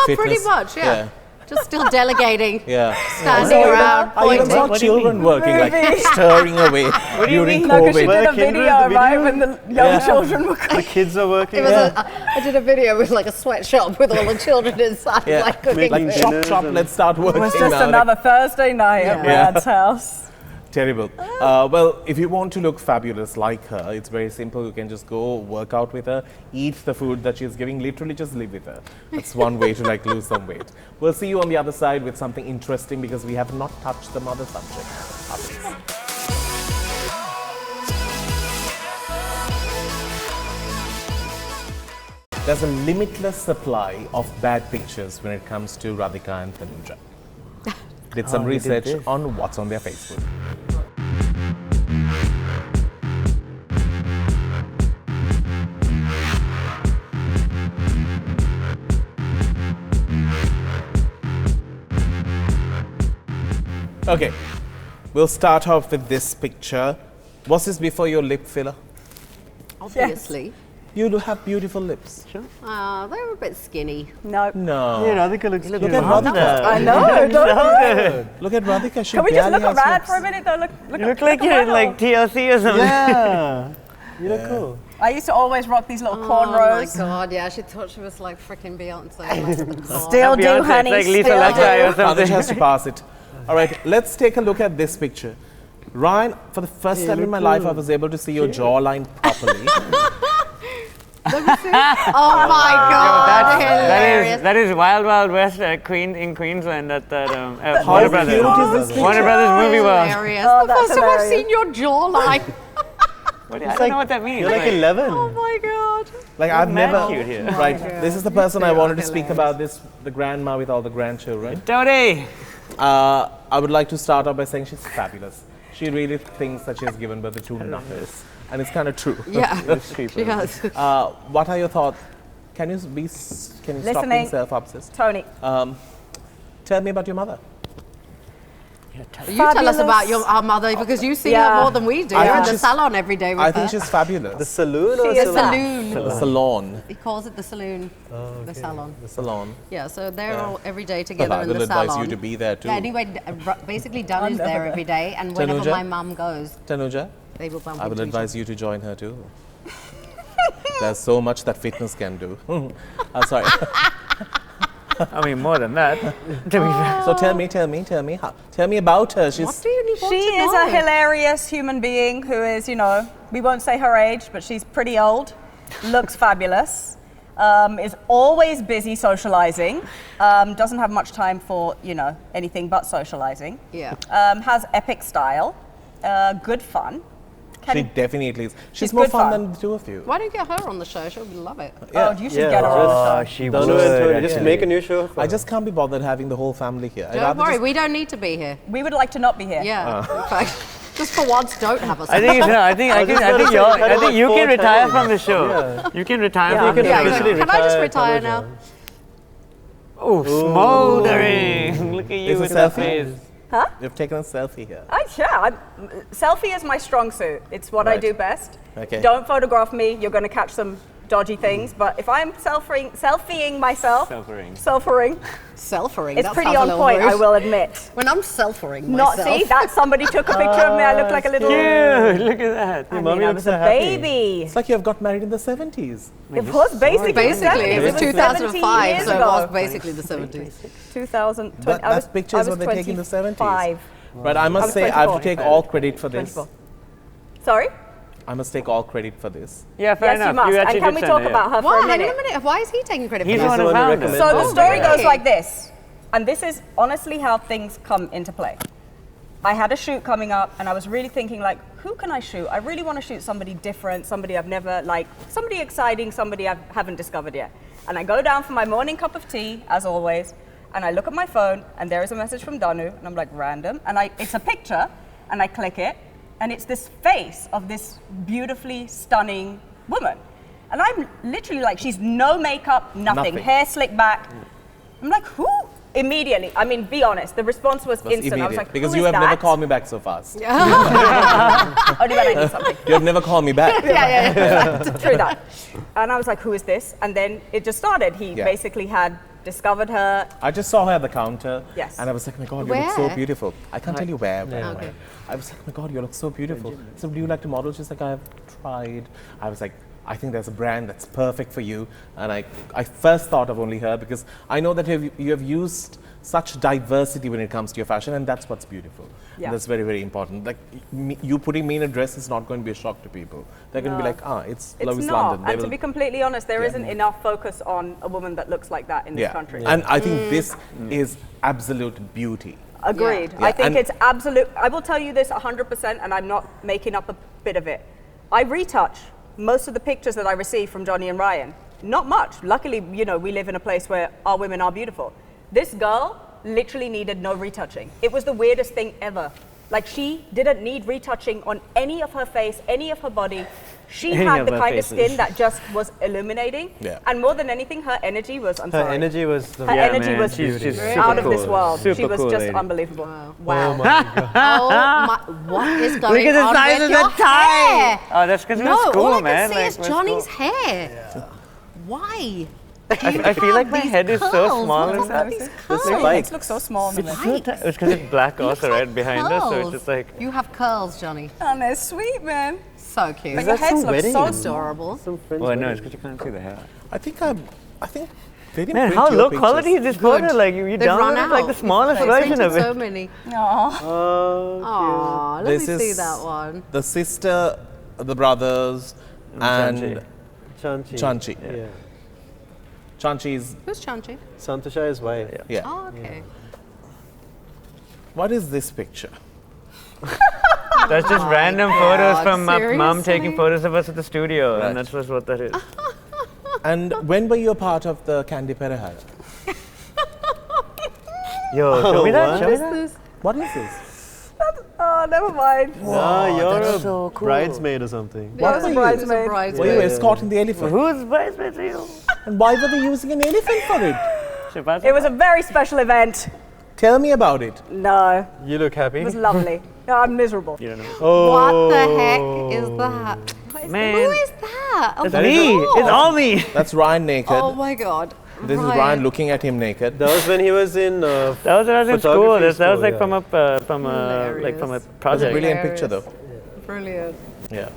Pretty fitness? much, yeah. Just still delegating, Yeah. standing around, I even pointing. saw children working, like stirring away during No, because she COVID. did a the kid video, with the right, video? when the young children were The kids are working. It was I did a video with like a sweatshop with all the children inside, Yeah. like cooking Like food. chop, dinners chop, and- let's start working It was just now. another Thursday night at Yeah. Brad's house. Terrible. Well, if you want to look fabulous like her, it's very simple. You can just go work out with her, eat the food that she's giving, literally just live with her. That's one way to like lose some weight. We'll see you on the other side with something interesting because we have not touched the mother subject. After this. There's a limitless supply of bad pictures when it comes to Radhika and Tanuja. Did some you did research this. on what's on their Facebook. Okay, we'll start off with this picture. Was this before your lip filler? Obviously. You do have beautiful lips. They were a bit skinny. No. No. Yeah, Radhika looks Look at Radhika. I know, don't you? Look at Radhika. She Can we just barely look at has Rad lips. for a minute though? Look You look like you're in like TLC or something. Yeah. You look cool. I used to always rock these little Oh my cornrows. god, yeah, she thought she was like freaking Beyonce. Like, the car. Still do, Beyonce, it's honey. like Lisa still Lachai or do. Tanuja something. has to pass it. All right, let's take a look at this picture. Ryan, for the first time in my life, I was able to see your jawline properly. Oh my god, hilarious. That is Wild Wild West in Queensland at that How Warner Brothers. cute is this picture? Warner Brothers movie world. Hilarious. Oh, the that's first time I've hilarious. seen your jawline. I don't know what that means. You're like 11. Oh my god. Like I've mad never. cute here. Right, this is the person I wanted to speak hilarious. about. This, the grandma with all the grandchildren. Dodie! I would like to start off by saying she's fabulous. She really thinks that she has given birth to two nutters, and it's kind of true. Yeah, she has. What are your thoughts? Can you stop being Listening. self-obsessed? Tony. Tell me about your mother. You tell us Fabulous. about our mother because you see Yeah. her more than we do. I You're think in the she's- salon every day with I her. think she's fabulous. The saloon or She is salon? Saloon. The salon. He calls it the saloon, the salon. The salon. Yeah, so they're Yeah. all every day together I in will the advise salon. you to be there too. Yeah, anyway, basically Danu's never there there. every day, and whenever Tanuja? my mum goes, Tanuja, they will bump I will into each advise you to join her too. There's so much that fitness can do. I'm sorry. I mean, more than that, to be fair. So tell me about her. other. She's What do you need She to is know? a hilarious human being who is, we won't say her age, but she's pretty old, looks fabulous, is always busy socializing, doesn't have much time for, anything but socializing, Yeah. has epic style, good fun. she definitely is. She's She's more good fun fun. than the two of you. Why don't you get her on the show? She'll love it. Oh, you should Yeah. get her on the Oh, show. she Danu would. and Tony, just actually. make a new show for I her. just can't be bothered having the whole family here. I'd Don't rather worry, just- we don't need to be here. We would like to not be here. Yeah, in fact, just for once, don't have us. I think it's, no, I think just gonna say, cut it you like can 4 retire times. from the show. Yeah. You can retire Yeah, from the can yeah, show. officially can I just retire retire Tanuja. now? Oh, smoldering! Look at you Is it with that selfie? face. You've taken a selfie here. Selfie is my strong suit. It's what I Right. do best. Okay. Don't photograph me. You're going to catch some dodgy things. But if I'm selfieing myself, selfering, Selfering. it's that pretty sounds a on little point, rude. I will admit. When I'm selfering Not myself. see that somebody took a picture of me. I look like a little. Cute! Look at that. I Mommy mean, I looks was a so happy. baby. It's like you have got married in the 70s. It was basically Basically, it was 70 2005, years so it ago. was basically the 70s. 2000. That pictures when they take in the 70s. 25. But I must was say, I have to 24. take all credit for this. 24. Sorry? I must take all credit for this. Yeah, fair Yes, enough. you must. And actually can did we send talk it, about her for What? a Hang on minute? a minute. Why is he taking credit He's for the this? one who the one who found it. recommended So the Oh, story really? goes like this, and this is honestly how things come into play. I had a shoot coming up and I was really thinking like, who can I shoot? I really want to shoot somebody different, somebody I've never, like, somebody exciting, somebody I haven't discovered yet. And I go down for my morning cup of tea, as always, and I look at my phone and there is a message from Danu and I'm like, random. And it's a picture and I click it and it's this face of this beautifully stunning woman. And I'm literally like, she's no makeup, nothing. Hair slicked back. I'm like, who? Immediately, I mean, be honest, the response was instant. Immediate. I was like, because who you is have that? never called me back so fast. Only when I need something. You have never called me back. Yeah. True that. And I was like, who is this? And then it just started. He basically had discovered her. I just saw her at the counter. Yes. And I was like, oh my God, you look so beautiful. I can't tell you where. Okay. I was like, oh my God, you look so beautiful. So do you like to model? She's like, I've tried. I was like, I think there's a brand that's perfect for you. And I first thought of only her because I know that you have used such diversity when it comes to your fashion, and that's what's beautiful. Yeah. That's very, very important. Like, you putting me in a dress is not going to be a shock to people. They're going to be like, it's Lois London. And to be completely honest, there isn't enough focus on a woman that looks like that in this country. And I think this is absolute beauty. Agreed. Yeah. I think it's absolute. I will tell you this 100%, and I'm not making up a bit of it. I retouch most of the pictures that I receive from Johnny and Ryan. Not much. Luckily, we live in a place where our women are beautiful. This girl literally needed no retouching. It was the weirdest thing ever. Like, she didn't need retouching on any of her face, any of her body. She had the kind of skin that just was illuminating. Yeah. And more than anything, her energy was, Her energy was she's out of this world. She was just unbelievable. Wow. Oh my God. Oh my, what is going Look at the on size with of your the tie. hair? Oh, that's because No, we're school, all I man. can see is Johnny's hair. Yeah. Why? I feel like my head is so small. What are these curls? Her legs look so small. It's because it's black also, right, behind us, so it's just like... You have curls, Johnny. And they're sweet, man. So cute. But your heads look so adorable. Well, no, it's because you can't see the hair. I think they didn't Man, print how your low pictures. quality is this photo? Like, you They've run downloaded out. like the smallest They version printed of it. so many. Aww. Oh, Aw, let This me see is that one. The sister, the brothers, and Chanchi. Yeah. Chanchi's, Who's Chanchi? Santosha's wife. yeah. Oh, okay. What is this picture? That's just random photos God, from my mom taking seriously? photos of us at the studio, Right. and that's just what that is. And when were you a part of the Candy Perera? Yo, show me that, show me that. This What is this? Oh, never mind. You're that's a so cool. bridesmaid or something. What was were a you? bridesmaid. Were you escorting the elephant? Who's bridesmaids are you? And why were they using an elephant for it? It was a very special event. Tell me about it. No, You look happy. it was lovely. No, I'm miserable. You don't know. Oh. What the heck is that? Man. Who is that? Oh It's my me. God. It's all me. That's Ryan naked. Oh my God. This is Ryan looking at him naked. That was when he was in. That was when I was in school. Photography That was like school, from a That's a project. brilliant picture, though. Brilliant. Yeah.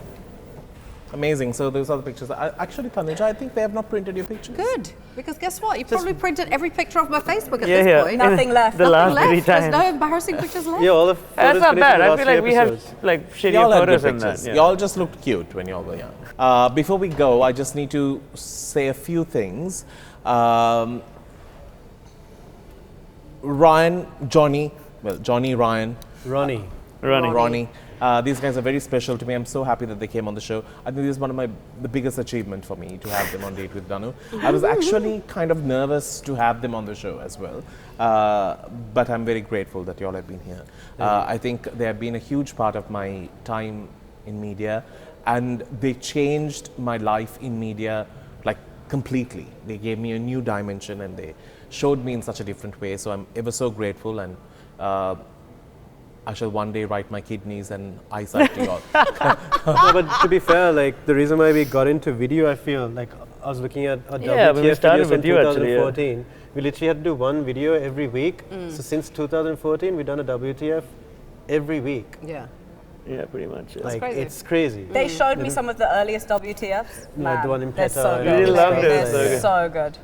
Amazing. So those are the pictures. Actually, Tanuja, I think they have not printed your pictures. Good. Because guess what? You probably printed every picture of my Facebook at Yeah, this yeah. point. Nothing left. The Nothing last 3 left. There's times. no embarrassing pictures left. Yeah, all the That's photos not finished bad. in the I last feel few like we have episodes. like shitty Y'all had good photos in pictures. that. Yeah. Y'all just looked cute when y'all were young. Before we go, I just need to say a few things. Ryan, Johnny, Ryan, Ronnie. Ronnie. These guys are very special to me. I'm so happy that they came on the show. I think this is one of the biggest achievement for me to have them on Date with Danu. I was actually kind of nervous to have them on the show as well. But I'm very grateful that you all have been here. I think they have been a huge part of my time in media, and they changed my life in media like completely. They gave me a new dimension and they showed me in such a different way. So I'm ever so grateful, and I shall one day write my kidneys and eyesight to you all. No, but to be fair, like the reason why we got into video, I feel like I was looking at our Yeah, when we WTF started videos in with you actually, 2014. We literally had to do one video every week. So since 2014, we've done a WTF every week. Yeah. Yeah, pretty much. Yeah. Like crazy. it's crazy. They showed me some of the earliest WTFs. Like the one in they're Peta so and good. Really loved it. They're so good.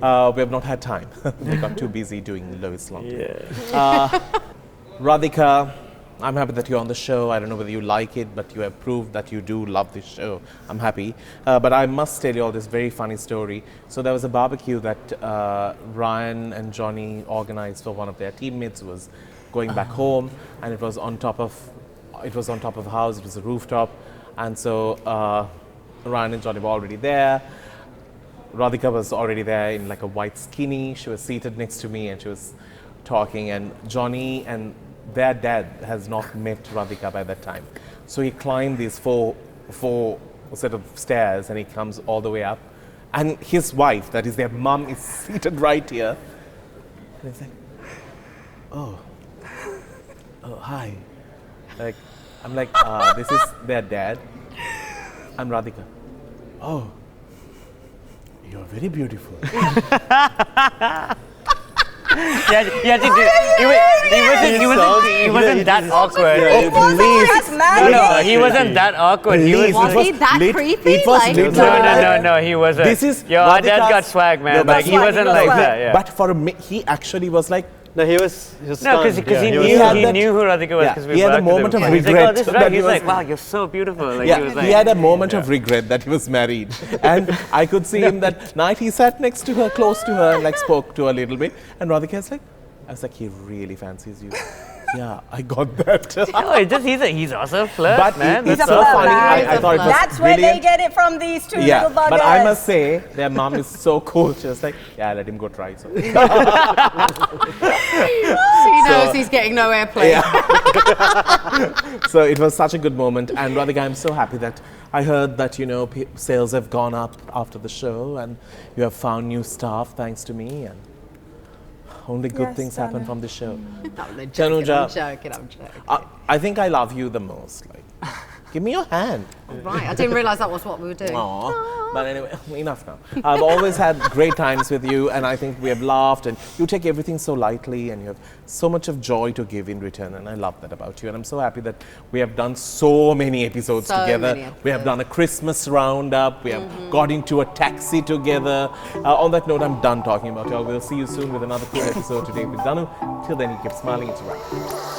We have not had time. We got too busy doing Lois London. Yeah. Radhika, I'm happy that you're on the show. I don't know whether you like it, but you have proved that you do love this show. I'm happy. But I must tell you all this very funny story. So there was a barbecue that Ryan and Johnny organized for one of their teammates who was going back home, and it was on top of the house. It was a rooftop, and so Ryan and Johnny were already there. Radhika was already there in like a white skinny. She was seated next to me and she was talking, and Johnny and their dad has not met Radhika by that time. So he climbed these four set of stairs and he comes all the way up, and his wife, that is their mum, is seated right here. And he's like, oh, hi. Like, I'm like, this is their dad. I'm Radhika. Oh, you're very beautiful. He wasn't that awkward. He wasn't that awkward. Was he that creepy? It was No, he wasn't. This is Your dad got swag, man. No, Like, he wasn't like that. Yeah. But for me, he actually was like, No, he was No, stunned. because he was knew who Radhika was. Yeah, Because we he had a worked with moment him. of He's like, regret oh, this is that right. he He's was- like, wow, you're so beautiful. Like, yeah, he was like, he had a moment of regret that he was married. And I could see him that night. He sat next to her, close to her, and like spoke to her a little bit. And Radhika's like, I was like, he really fancies you. Yeah, I got that. No, it's just he's also a flirt, But man. it's That's so all. funny. man. I thought it was That's where they brilliant. get it from, these two Yeah, little buggers. but I must say, their mom is so cool. She was like, yeah, let him go try. So. She knows he's getting no airplay. So it was such a good moment, and Radhika, I'm so happy that I heard that sales have gone up after the show, and you have found new staff thanks to me, and only good Yes, things happen Danu. from the show. I'm Tanuja. joking. I think I love you the most. Like, give me your hand. Right, I didn't realise that was what we were doing. Aww. But anyway, enough now. I've always had great times with you, and I think we have laughed, and you take everything so lightly, and you have so much of joy to give in return, and I love that about you. And I'm so happy that we have done so many episodes So together. many We have done a Christmas roundup. We have got into a taxi together. On that note, I'm done talking about you all. We'll see you soon with another cool episode today with Danu. Till then, you keep smiling. It's a wrap.